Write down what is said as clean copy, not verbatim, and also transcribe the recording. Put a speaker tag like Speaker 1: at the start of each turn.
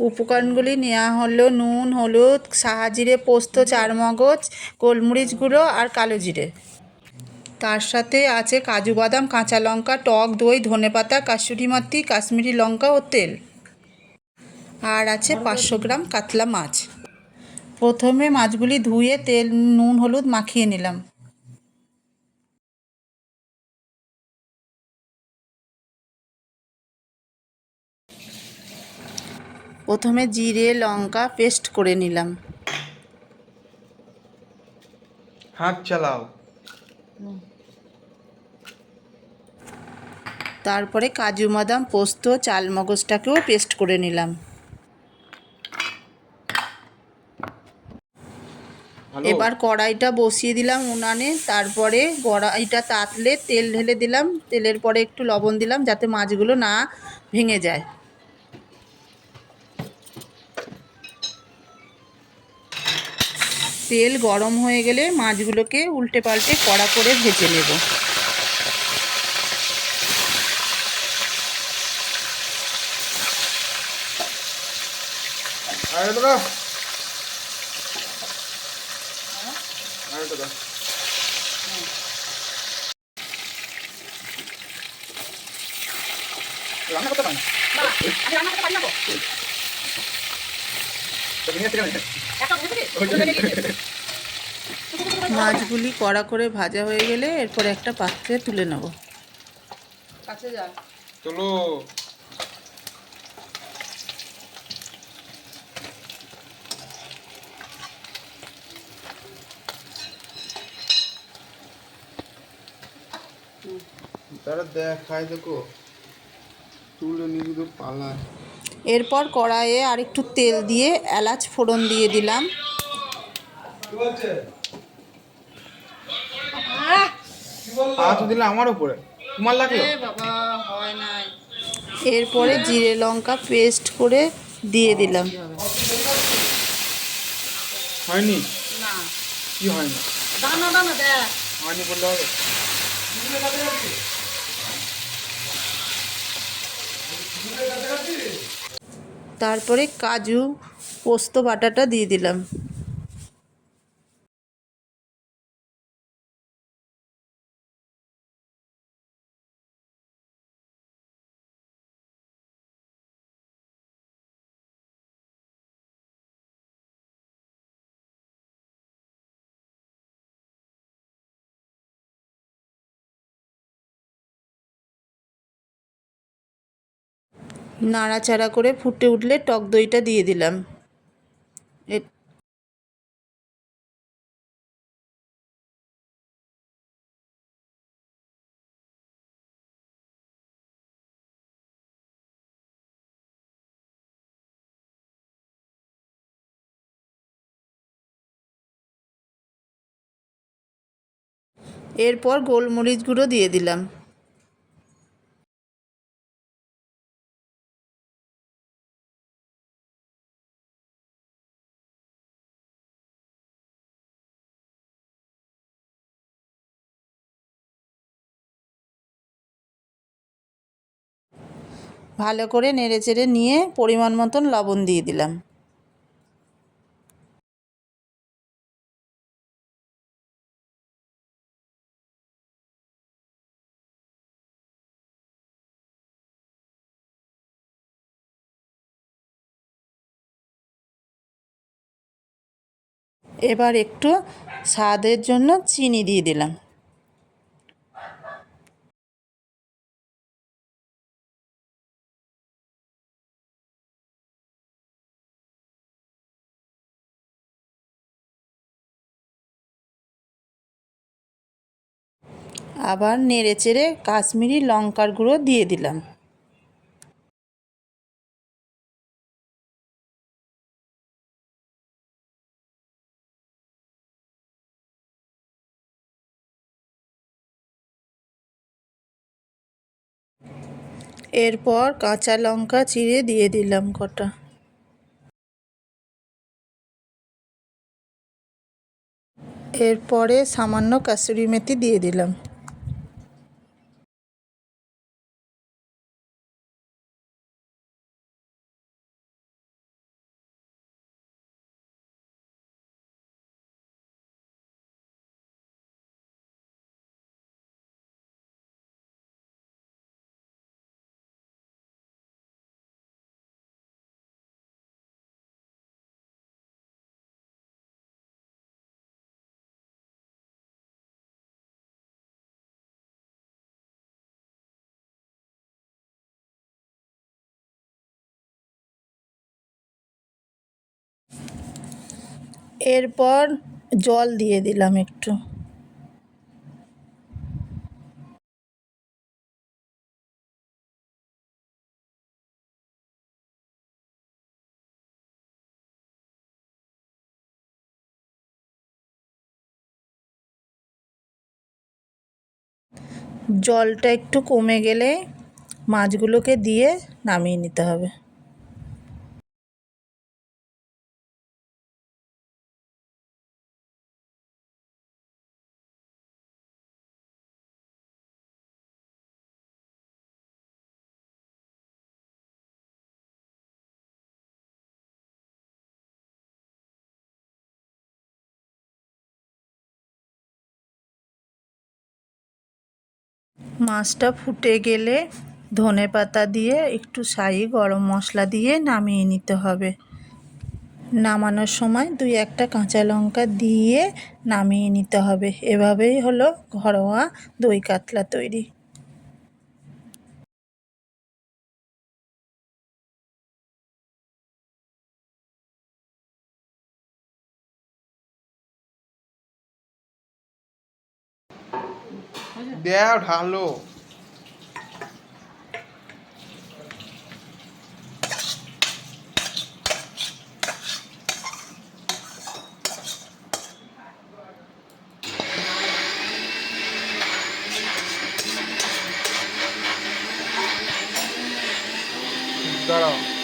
Speaker 1: উপকরণগুলি নেওয়া হলো নুন, হলুদ, সাদা জিরে, পোস্ত, চারমগজ, গোলমরিচ গুঁড়ো আর কালো জিরে। তার সাথে আছে কাজু বাদাম, কাঁচা লঙ্কা, টক দই, ধনেপাতা, কাসুরি মেথি, কাশ্মীরি লঙ্কা ও তেল। আর আছে 500 গ্রাম কাতলা মাছ। প্রথমে মাছগুলি ধুয়ে তেল, নুন, হলুদ মাখিয়ে নিলাম। প্রথমে জিরে লঙ্কা পেস্ট করে নিলাম।
Speaker 2: হাত চালাও।
Speaker 1: তারপরে কাজু বাদাম, পোস্ত, চালমগজটাকেও পেস্ট করে নিলাম। এবার কড়াইটা বসিয়ে দিলাম উনানে। তারপরে কড়াইটা তাতলে তেল ঢেলে দিলাম। তেলের পরে একটু লবণ দিলাম যাতে মাছগুলো না ভেঙে যায়। তেল গরম হয়ে গেলে মাছগুলোকে উল্টে পাল্টে কড়া করে ভেজে নেব।
Speaker 2: রান্না করতে পারি না, আমি রান্না করতে পারি না।
Speaker 1: মাছগুলি কড়া করে ভাজা হয়ে গেলে এরপর একটা পাত্রে তুলে নেব। কাছে যা
Speaker 2: চলো। তারা দেখায়, দেখো তুলে নিয়ে তো পালায়।
Speaker 1: এরপর কড়াইয়ে আরেকটু তেল দিয়ে এলাচ ফোড়ন দিয়ে দিলাম।
Speaker 2: পা তো দিলে আমার উপরে, তোমার লাগলো।
Speaker 1: এরপরে জিরে লঙ্কা পেস্ট করে দিয়ে দিলাম।
Speaker 2: হয়নি?
Speaker 1: না,
Speaker 2: কি হয়নি?
Speaker 1: দানা দানা দেখ।
Speaker 2: হয়নি বললে হবে?
Speaker 1: তারপরে কাজু পোস্ত বাটাটা দিয়ে দিলাম। নাড়াচাড়া করে ফুটে উঠলে টক দইটা দিয়ে দিলাম। এরপর গোলমরিচ গুঁড়ো দিয়ে দিলাম। ভালো করে নেড়েচেড়ে নিয়ে পরিমাণ মতন লবণ দিয়ে দিলাম। এবার একটু স্বাদের জন্য চিনি দিয়ে দিলাম। আবার নেড়েচেড়ে কাশ্মীরি লঙ্কার গুঁড়ো দিয়ে দিলাম। এরপর কাঁচা লঙ্কা চিড়ে দিয়ে দিলাম কটা। এরপরে সামান্য কাসুরি মেথি দিয়ে দিলাম। এরপর জল দিয়ে দিলাম একটু। জলটা একটু কমে গেলে মাছগুলোকে দিয়ে নামিয়ে নিতে হবে। মাছটা ফুটে গেলে ধনেপাতা দিয়ে একটু শাহি গরম মশলা দিয়ে নামিয়ে নিতে হবে। নামানোর সময় 2-1টা কাঁচা লঙ্কা দিয়ে নামিয়ে নিতে হবে। এভাবেই হলো ঘরোয়া দই কাতলা তৈরি।
Speaker 2: দেও ঢালো। দাঁড়াও।